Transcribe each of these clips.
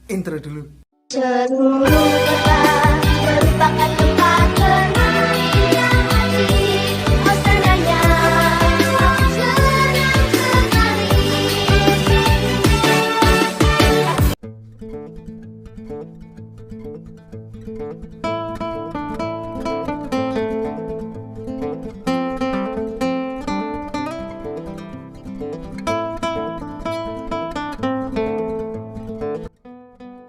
Intro dulu. Seluruh kota merupakan tempat bermain yang asik. Oh senangnya, oh senang sekali.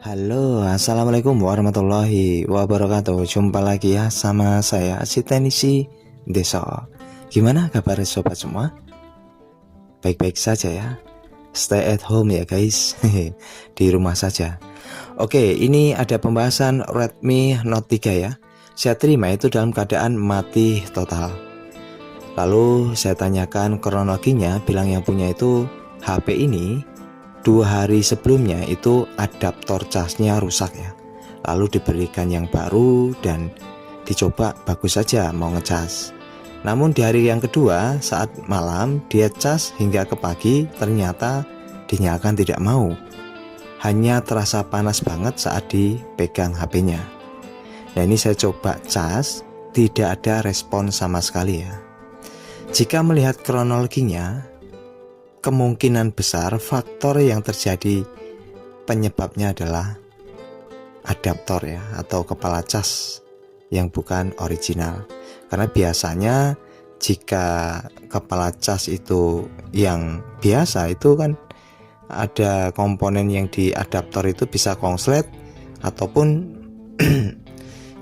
Halo, assalamualaikum warahmatullahi wabarakatuh. Jumpa lagi ya sama saya si Teknisi Deso. Gimana kabar sobat semua? Baik-baik saja ya. Stay at home ya guys. Di rumah saja. Oke, ini ada pembahasan Redmi Note 3 ya. Saya terima itu dalam keadaan mati total. Lalu saya tanyakan kronologinya, bilang yang punya itu HP ini 2 hari sebelumnya itu adaptor casnya rusak ya. Lalu diberikan yang baru dan dicoba bagus saja mau ngecas. Namun di hari yang kedua saat malam dia cas hingga ke pagi ternyata dinyalakan tidak mau. Hanya terasa panas banget saat dipegang HP-nya. Nah ini saya coba cas, tidak ada respon sama sekali ya. Jika melihat kronologinya, kemungkinan besar faktor yang terjadi penyebabnya adalah adaptor ya, atau kepala cas yang bukan original. Karena biasanya jika kepala cas itu yang biasa itu kan ada komponen yang di adaptor itu bisa konslet ataupun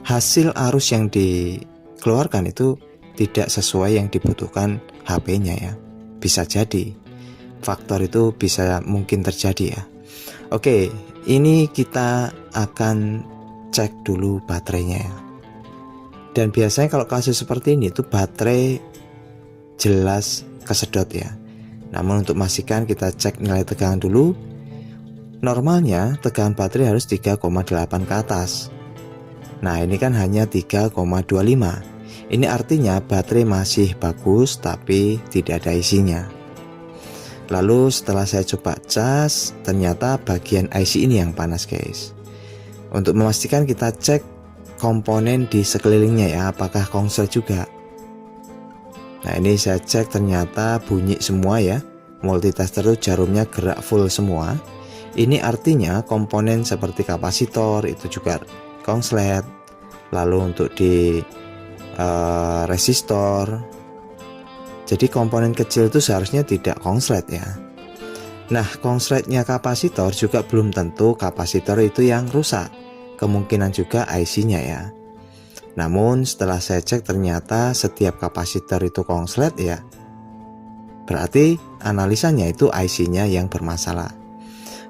hasil arus yang dikeluarkan itu tidak sesuai yang dibutuhkan HP-nya ya. Bisa jadi faktor itu bisa mungkin terjadi ya. Oke, ini kita akan cek dulu baterainya ya. Dan biasanya kalau kasus seperti ini tuh baterai jelas kesedot ya. Namun untuk memastikan kita cek nilai tegangan dulu. Normalnya tegangan baterai harus 3,8 ke atas. Nah ini kan hanya 3,25. Ini artinya baterai masih bagus tapi tidak ada isinya. Lalu setelah saya coba cas, ternyata bagian IC ini yang panas guys. Untuk memastikan kita cek komponen di sekelilingnya ya, apakah konslet juga. Nah ini saya cek ternyata bunyi semua ya. Multitester itu jarumnya gerak full semua. Ini artinya komponen seperti kapasitor itu juga konslet. Lalu untuk di resistor, jadi komponen kecil itu seharusnya tidak konslet ya. Nah konsletnya kapasitor juga belum tentu kapasitor itu yang rusak. Kemungkinan juga IC-nya ya. Namun setelah saya cek ternyata setiap kapasitor itu konslet ya. Berarti analisanya itu IC-nya yang bermasalah.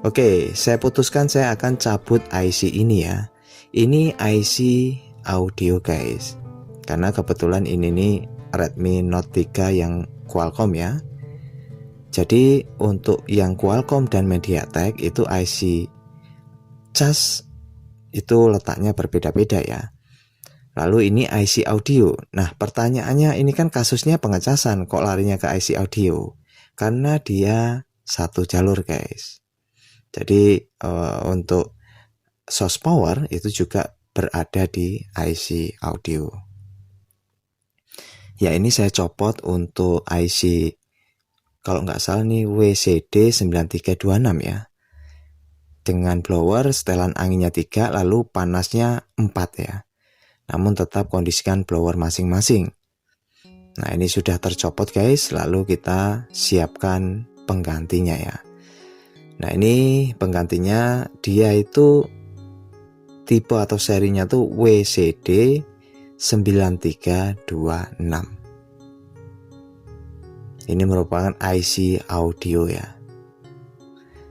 Oke, saya putuskan saya akan cabut IC ini ya. Ini IC audio guys. Karena kebetulan ini nih Redmi Note 3 yang Qualcomm ya. Jadi untuk yang Qualcomm dan MediaTek itu IC cas itu letaknya berbeda-beda ya. Lalu ini IC audio. Nah pertanyaannya ini kan kasusnya pengecasan, kok larinya ke IC audio? Karena dia satu jalur guys. Jadi untuk source power itu juga berada di IC audio. Ya ini saya copot untuk IC, kalau nggak salah nih WCD 9326 ya. Dengan blower setelan anginnya 3 lalu panasnya 4 ya. Namun tetap kondisikan blower masing-masing. Nah ini sudah tercopot guys. Lalu kita siapkan penggantinya ya. Nah ini penggantinya, dia itu tipe atau serinya tuh WCD 9326. Ini merupakan IC audio ya.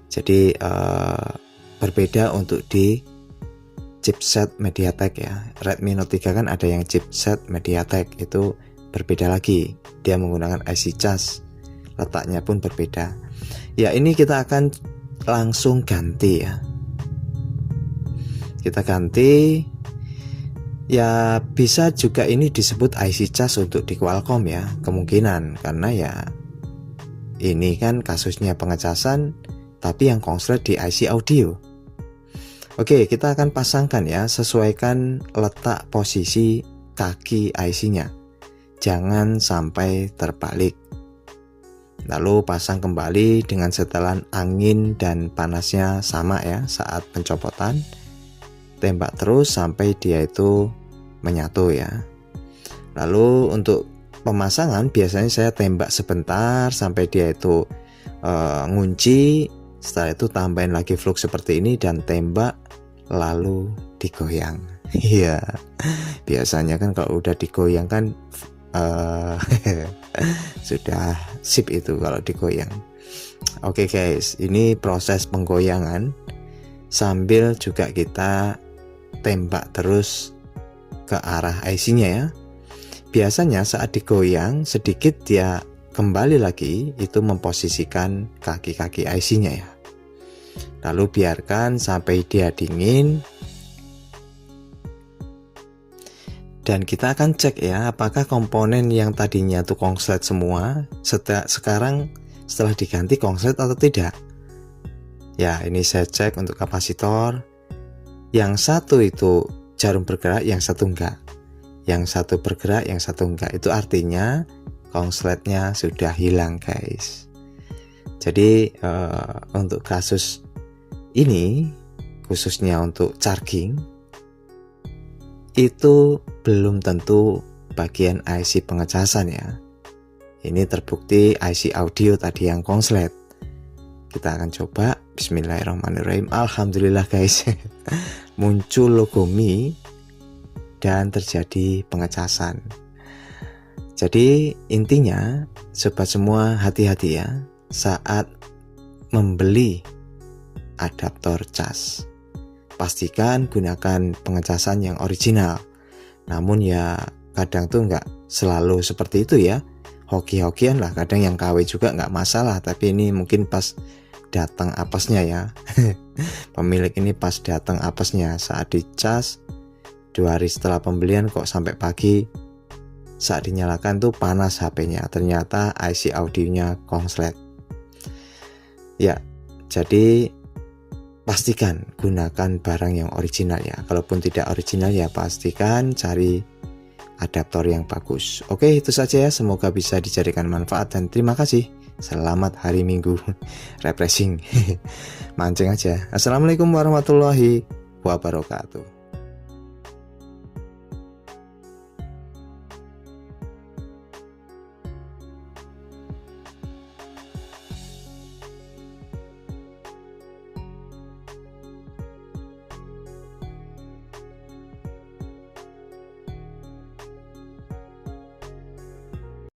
Jadi berbeda untuk di chipset MediaTek ya. Redmi Note 3 kan ada yang chipset MediaTek, itu berbeda lagi. Dia menggunakan IC cas, letaknya pun berbeda. Ya ini kita akan langsung ganti ya. Kita ganti. Ya bisa juga ini disebut IC cas untuk di Qualcomm ya, kemungkinan, karena ya ini kan kasusnya pengecasan tapi yang konslet di IC audio. Oke, kita akan pasangkan ya, sesuaikan letak posisi kaki IC-nya. Jangan sampai terbalik. Lalu pasang kembali dengan setelan angin dan panasnya sama ya saat pencopotan. Tembak terus sampai dia itu menyatu ya. Lalu untuk pemasangan biasanya saya tembak sebentar sampai dia itu ngunci. Setelah itu tambahin lagi flux seperti ini dan tembak lalu digoyang. Iya, biasanya kan kalau udah digoyang kan sudah sip itu kalau digoyang. Oke guys, ini proses penggoyangan sambil juga kita tembak terus ke arah IC-nya ya. Biasanya saat digoyang sedikit dia kembali lagi, itu memposisikan kaki-kaki IC-nya ya. Lalu biarkan sampai dia dingin. Dan kita akan cek ya, apakah komponen yang tadinya tuh kongslet semua sekarang setelah diganti kongslet atau tidak. Ya, ini saya cek untuk kapasitor. Yang satu itu jarum bergerak, yang satu enggak. Yang satu bergerak, yang satu enggak. Itu artinya kongsletnya sudah hilang guys. Jadi untuk kasus ini, khususnya untuk charging, itu belum tentu bagian IC pengecasan ya. Ini terbukti IC audio tadi yang konslet. Kita akan coba. Bismillahirrahmanirrahim. Alhamdulillah guys, muncul logo Mi dan terjadi pengecasan. Jadi intinya sobat semua hati-hati ya saat membeli adaptor cas. Pastikan gunakan pengecasan yang original. Namun ya kadang tuh nggak selalu seperti itu ya. Hoki-hokian lah, kadang yang KW juga nggak masalah. Tapi ini mungkin pas datang apesnya ya. Pemilik ini pas datang apesnya saat dicas 2 hari setelah pembelian kok sampai pagi saat dinyalakan tuh panas HP-nya. Ternyata IC audionya konslet. Ya, jadi pastikan gunakan barang yang original ya. Kalaupun tidak original ya pastikan cari adaptor yang bagus. Oke, itu saja ya. Semoga bisa dijadikan manfaat dan terima kasih. Selamat hari Minggu. Refreshing. Mancing aja. Assalamualaikum warahmatullahi wabarakatuh.